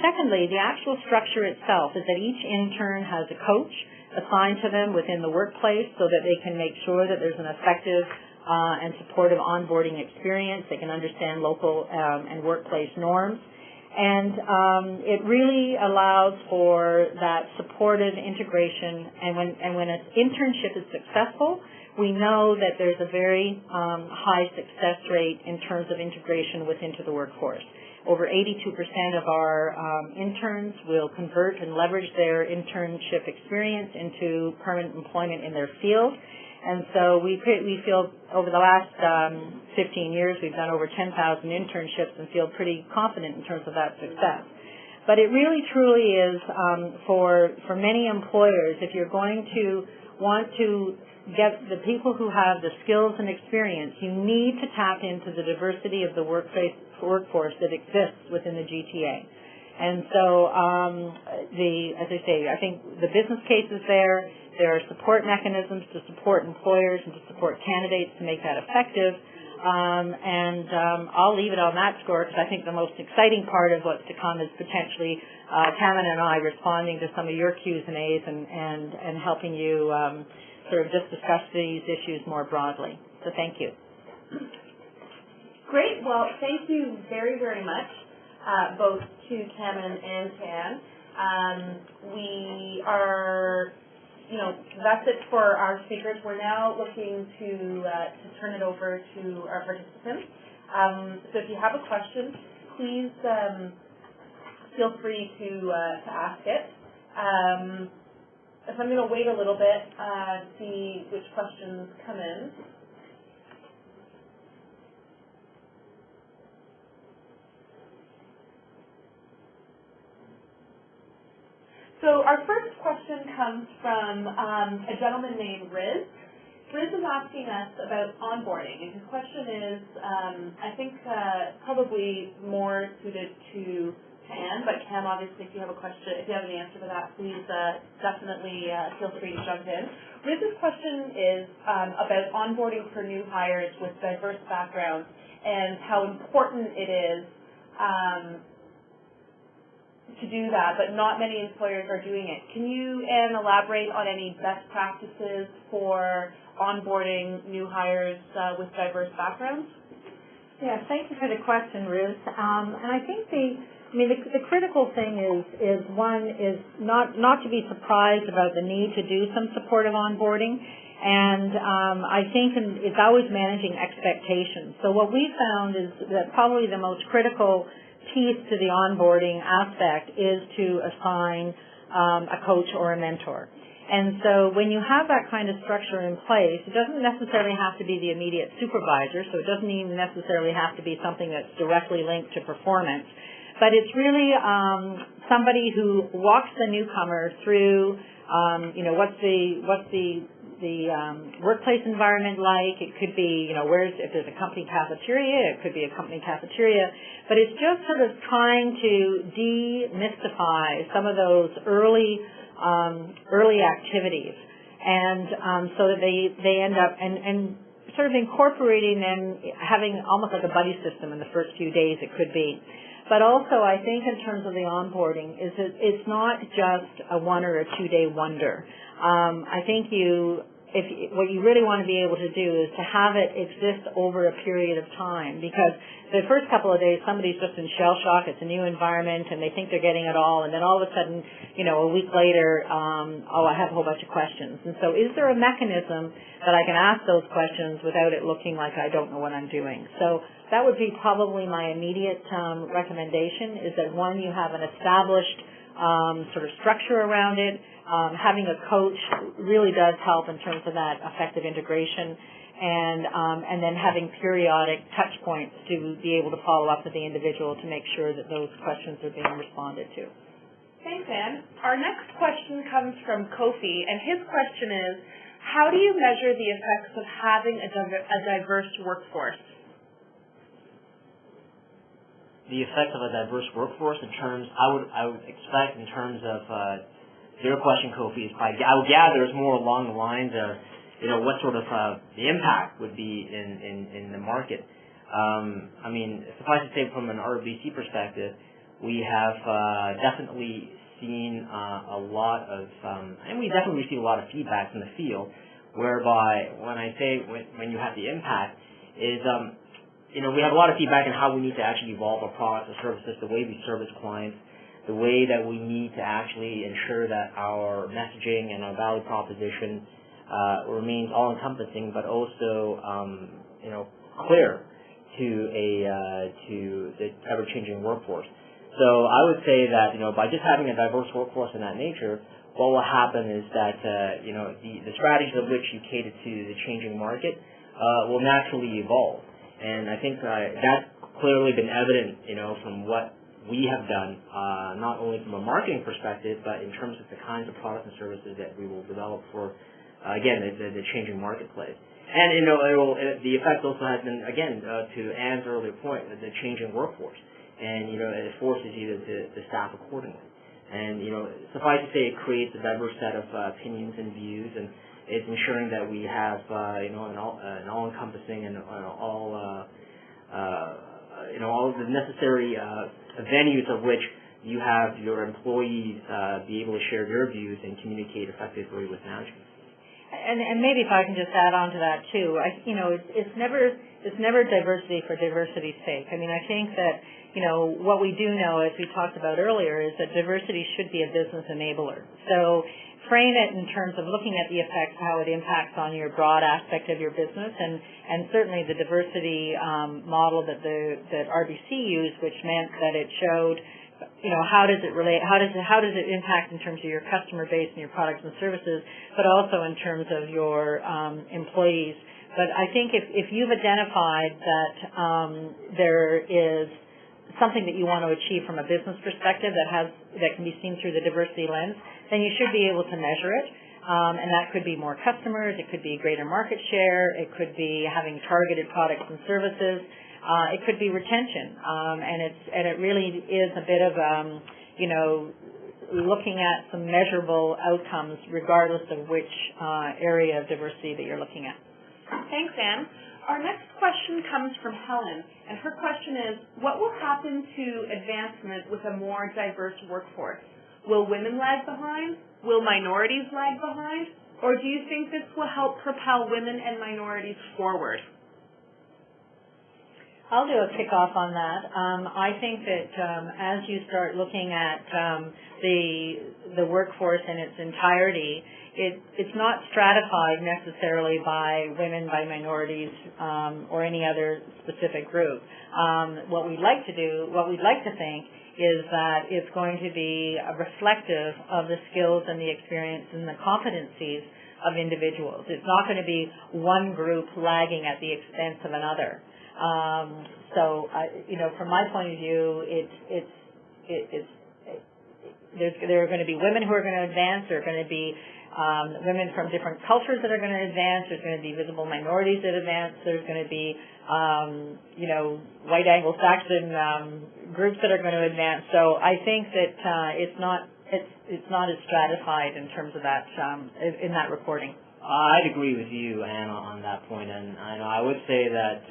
[SPEAKER 3] secondly, the actual structure itself is that each intern has a coach assigned to them within the workplace so that they can make sure that there's an effective and supportive onboarding experience. They can understand local and workplace norms. And it really allows for that supportive integration. And when an internship is successful, we know that there's a very high success rate in terms of integration into the workforce. Over 82% of our interns will convert and leverage their internship experience into permanent employment in their field. And so we feel over the last 15 years, we've done over 10,000 internships and feel pretty confident in terms of that success. But it really truly is for many employers, if you're going to want to get the people who have the skills and experience, you need to tap into the diversity of the workforce that exists within the GTA. And so, as I say, I think the business case is there. There are support mechanisms to support employers and to support candidates to make that effective. I'll leave it on that score because I think the most exciting part of what's to come is potentially Camon and I responding to some of your Q's and A's and helping you sort of just discuss these issues more broadly. So thank you.
[SPEAKER 1] Great. Well, thank you very, very much, both to Camon and Tan. We are, that's it for our speakers. We're now looking to turn it over to our participants. So if you have a question, please feel free to ask it. So I'm going to wait a little bit, see which questions come in. So our first question comes from a gentleman named Riz. Riz is asking us about onboarding, and his question is, I think probably more suited to Anne, but Cam, obviously, if you have a question, if you have an answer to that, please definitely feel free to jump in. Riz's question is about onboarding for new hires with diverse backgrounds and how important it is to do that, but not many employers are doing it. Can you, Anne, elaborate on any best practices for onboarding new hires with diverse backgrounds?
[SPEAKER 3] Yeah, thank you for the question, Ruth. And I think the critical thing is not to be surprised about the need to do some supportive onboarding, and I think it's always managing expectations. So what we found is that probably the most critical piece to the onboarding aspect is to assign a coach or a mentor. And so when you have that kind of structure in place, it doesn't necessarily have to be the immediate supervisor, so it doesn't even necessarily have to be something that's directly linked to performance, but it's really somebody who walks the newcomer through, what's the workplace environment like. It could be, if there's a company cafeteria, it could be a company cafeteria. But it's just sort of trying to demystify some of those early activities, and so that they end up and sort of incorporating them, having almost like a buddy system in the first few days. It could be. But also, I think in terms of the onboarding, is that it's not just a 1 or a 2 day wonder. I think what you really want to be able to do is to have it exist over a period of time, because the first couple of days somebody's just in shell shock. It's a new environment and they think they're getting it all, and then all of a sudden, a week later, I have a whole bunch of questions. And so is there a mechanism that I can ask those questions without it looking like I don't know what I'm doing? So that would be probably my immediate recommendation, is that one, you have an established sort of structure around it. Having a coach really does help in terms of that effective integration, and then having periodic touch points to be able to follow up with the individual to make sure that those questions are being responded to.
[SPEAKER 1] Thanks, Anne. Our next question comes from Kofi, and his question is, how do you measure the effects of having a diverse workforce?
[SPEAKER 2] The effect of a diverse workforce in terms, I would expect in terms of your question, Kofi, is I would gather it's more along the lines of, what sort of the impact would be in the market. Suffice to say, from an RBC perspective, we have definitely seen a lot of, and we definitely receive a lot of feedback from the field, whereby when I say when you have the impact is, we have a lot of feedback on how we need to actually evolve our products and services, the way we service clients, the way that we need to actually ensure that our messaging and our value proposition remains all-encompassing, but also, clear to the ever-changing workforce. So I would say that, by just having a diverse workforce in that nature, what will happen is that, the strategies of which you cater to the changing market will naturally evolve. And I think that's clearly been evident, from what we have done, not only from a marketing perspective, but in terms of the kinds of products and services that we will develop for, again, the changing marketplace. And, the effect also has been, again, to Anne's earlier point, the changing workforce. And, it forces you to staff accordingly. And, suffice to say, it creates a diverse set of opinions and views, and it's ensuring that we have, an all-encompassing and all of the necessary venues of which you have your employees be able to share their views and communicate effectively with management.
[SPEAKER 3] And maybe if I can just add on to that too, it's never diversity for diversity's sake. I mean, I think that what we do know, as we talked about earlier, is that diversity should be a business enabler. So frame it in terms of looking at the effects, how it impacts on your broad aspect of your business, and certainly the diversity model that RBC used, which meant that it showed how does it relate, how does it impact in terms of your customer base and your products and services, but also in terms of your employees. But I think if you've identified that there is something that you want to achieve from a business perspective that can be seen through the diversity lens, then you should be able to measure it. And that could be more customers, it could be greater market share, it could be having targeted products and services, it could be retention. And it really is a bit of looking at some measurable outcomes regardless of which area of diversity that you're looking at.
[SPEAKER 1] Thanks, Anne. Our next question comes from Helen, and her question is, what will happen to advancement with a more diverse workforce? Will women lag behind? Will minorities lag behind? Or do you think this will help propel women and minorities forward?
[SPEAKER 3] I'll do a kickoff on that. I think that as you start looking at the workforce in its entirety, it's not stratified necessarily by women, by minorities, or any other specific group. What we'd like to think is that it's going to be reflective of the skills and the experience and the competencies of individuals. It's not going to be one group lagging at the expense of another. From my point of view, there are going to be women who are going to advance. There are going to be women from different cultures that are going to advance. There's going to be visible minorities that advance. There's going to be, white Anglo-Saxon groups that are going to advance. So I think that it's not as stratified in terms of that in that reporting.
[SPEAKER 2] I'd agree with you, Anna, on that point, and I would say that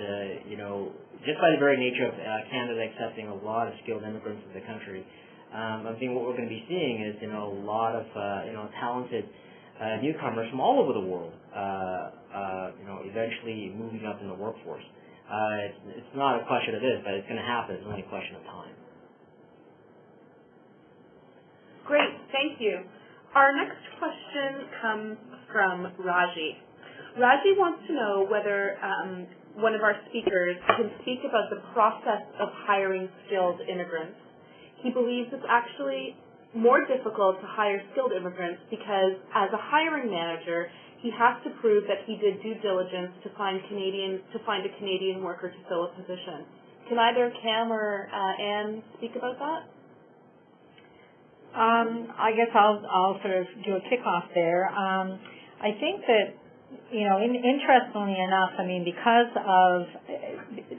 [SPEAKER 2] just by the very nature of Canada accepting a lot of skilled immigrants to the country, I think what we're going to be seeing is a lot of talented newcomers from all over the world, eventually moving up in the workforce. It's not a question of this, but it's going to happen. It's only a question of time.
[SPEAKER 1] Great, thank you. Our next question comes from Raji. Raji wants to know whether one of our speakers can speak about the process of hiring skilled immigrants. He believes it's actually more difficult to hire skilled immigrants because as a hiring manager, he has to prove that he did due diligence to find a Canadian worker to fill a position. Can either Cam or Anne speak about that?
[SPEAKER 3] I guess I'll sort of do a kickoff there. I think that interestingly enough, I mean, because of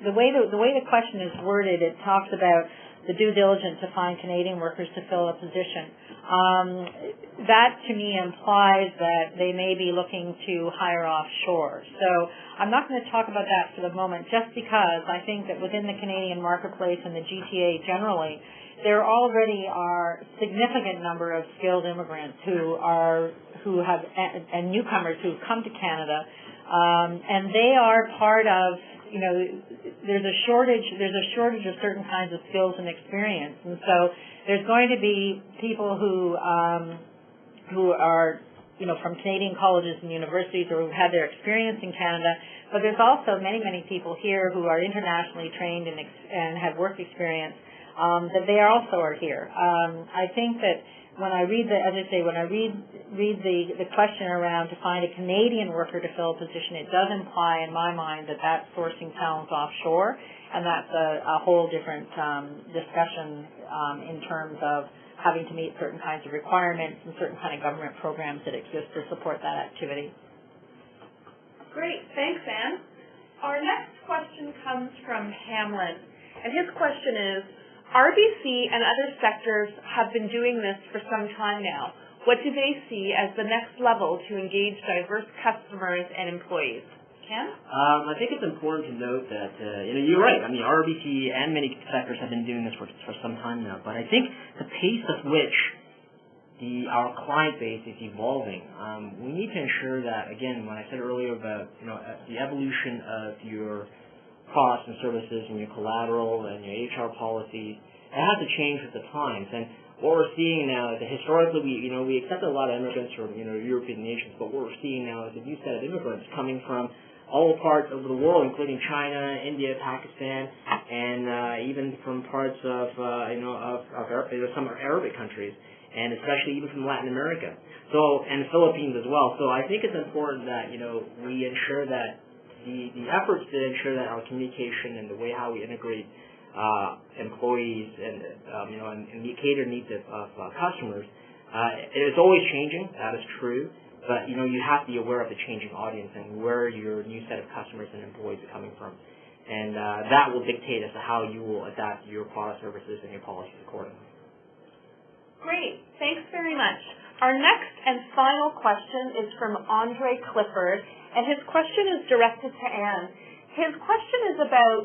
[SPEAKER 3] the way the question is worded, it talks about the due diligence to find Canadian workers to fill a position. That to me implies that they may be looking to hire offshore. So I'm not going to talk about that for the moment, just because I think that within the Canadian marketplace and the GTA generally, there already are a significant number of skilled immigrants who have and newcomers who come to Canada, and they are part of. There's a shortage of certain kinds of skills and experience, and so there's going to be people who are from Canadian colleges and universities or who've had their experience in Canada, but there's also many people here who are internationally trained and have work experience. That they also are here. I think that when I read the question around to find a Canadian worker to fill a position, it does imply in my mind that that's sourcing talent offshore, and that's a whole different discussion in terms of having to meet certain kinds of requirements and certain kind of government programs that exist to support that activity.
[SPEAKER 1] Great, thanks, Anne. Our next question comes from Hamlin, and his question is, RBC and other sectors have been doing this for some time now. What do they see as the next level to engage diverse customers and employees? Ken?
[SPEAKER 2] I think it's important to note that, you're right. I mean, RBC and many sectors have been doing this for some time now. But I think the pace of which, our client base is evolving. We need to ensure that, again, when I said earlier about the evolution of your products and services and your collateral and your HR policies, it has to change with the times. And what we're seeing now is that historically we accepted a lot of immigrants from European nations, but what we're seeing now is a new set of immigrants coming from all parts of the world, including China, India, Pakistan, and even from parts of some Arabic countries, and especially even from Latin America, and the Philippines as well. So I think it's important that we ensure that the efforts to ensure that our communication and the way how we integrate employees and cater needs of customers, it is always changing. That is true. But, you have to be aware of the changing audience and where your new set of customers and employees are coming from. And that will dictate as to how you will adapt your product services and your policies accordingly.
[SPEAKER 1] Great. Thanks very much. Our next and final question is from Andre Clifford, and his question is directed to Anne. His question is about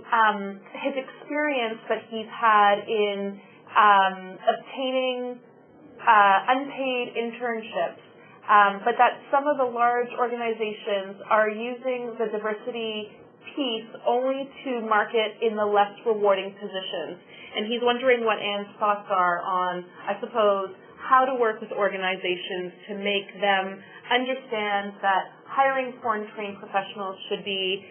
[SPEAKER 1] his experience that he's had in obtaining unpaid internships. But that some of the large organizations are using the diversity piece only to market in the less rewarding positions. And he's wondering what Anne's thoughts are on, I suppose, how to work with organizations to make them understand that hiring foreign trained professionals should be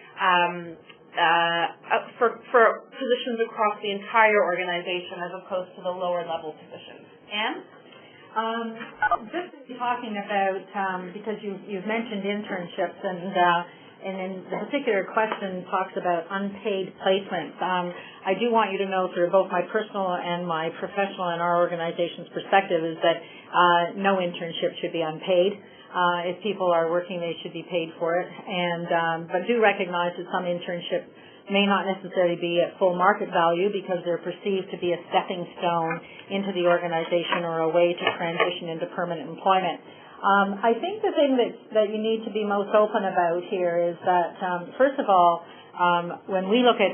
[SPEAKER 1] for positions across the entire organization as opposed to the lower level positions. Anne?
[SPEAKER 3] Just talking about, because you've mentioned internships, and in the particular question talks about unpaid placements. I do want you to know through both my personal and my professional and our organization's perspective is that no internship should be unpaid. If people are working, they should be paid for it. But do recognize that some internships may not necessarily be at full market value because they're perceived to be a stepping stone into the organization or a way to transition into permanent employment. I think the thing that you need to be most open about here is that, first of all, when we look at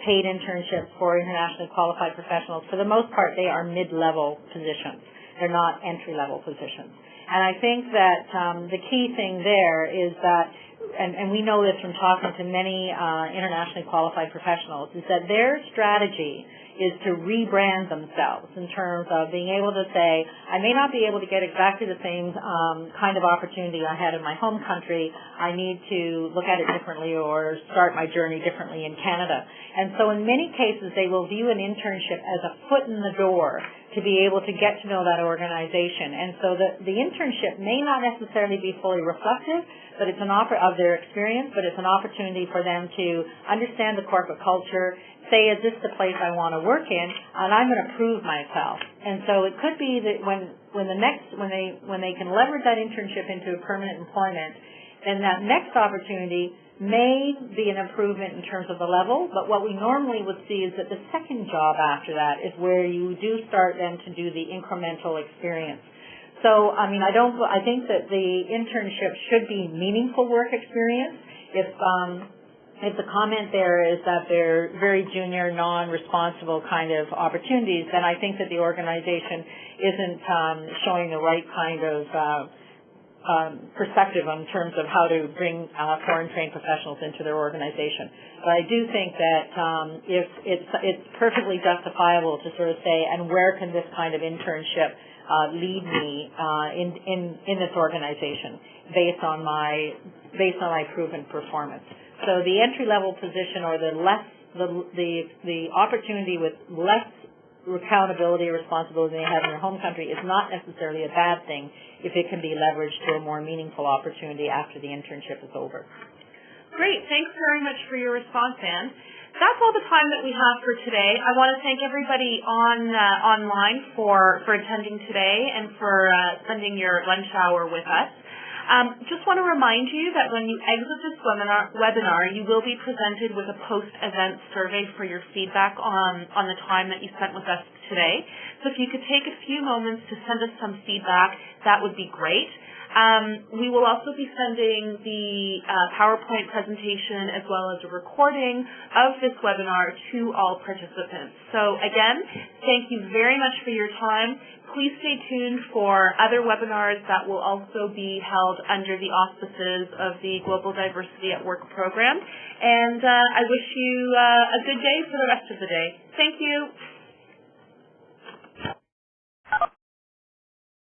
[SPEAKER 3] paid internships for internationally qualified professionals, for the most part, they are mid-level positions. They're not entry-level positions. And I think that the key thing there is that, and we know this from talking to many internationally qualified professionals, is that their strategy is to rebrand themselves in terms of being able to say, I may not be able to get exactly the same kind of opportunity I had in my home country. I need to look at it differently or start my journey differently in Canada. And so in many cases, they will view an internship as a foot in the door to be able to get to know that organization. And so the internship may not necessarily be fully reflective, but it's an offer of their experience, but it's an opportunity for them to understand the corporate culture, say, is this the place I want to work in, and I'm going to prove myself. And so it could be that when they can leverage that internship into permanent employment, then that next opportunity may be an improvement in terms of the level, but what we normally would see is that the second job after that is where you do start then to do the incremental experience. So, I think that the internship should be meaningful work experience. If the comment there is that they're very junior, non-responsible kind of opportunities, then I think that the organization isn't showing the right kind of perspective in terms of how to bring foreign trained professionals into their organization. But I do think that if it's perfectly justifiable to sort of say, and where can this kind of internship lead me in this organization based on my proven performance. So the entry level position or the opportunity with less accountability or responsibility they have in their home country is not necessarily a bad thing if it can be leveraged to a more meaningful opportunity after the internship is over.
[SPEAKER 1] Great. Thanks very much for your response, Anne. That's all the time that we have for today. I want to thank everybody online for attending today and for spending your lunch hour with us. Just want to remind you that when you exit this webinar, you will be presented with a post-event survey for your feedback on the time that you spent with us today. So if you could take a few moments to send us some feedback, that would be great. We will also be sending the PowerPoint presentation as well as a recording of this webinar to all participants. So again, thank you very much for your time. Please stay tuned for other webinars that will also be held under the auspices of the Global Diversity at Work program. And I wish you a good day for the rest of the day. Thank you.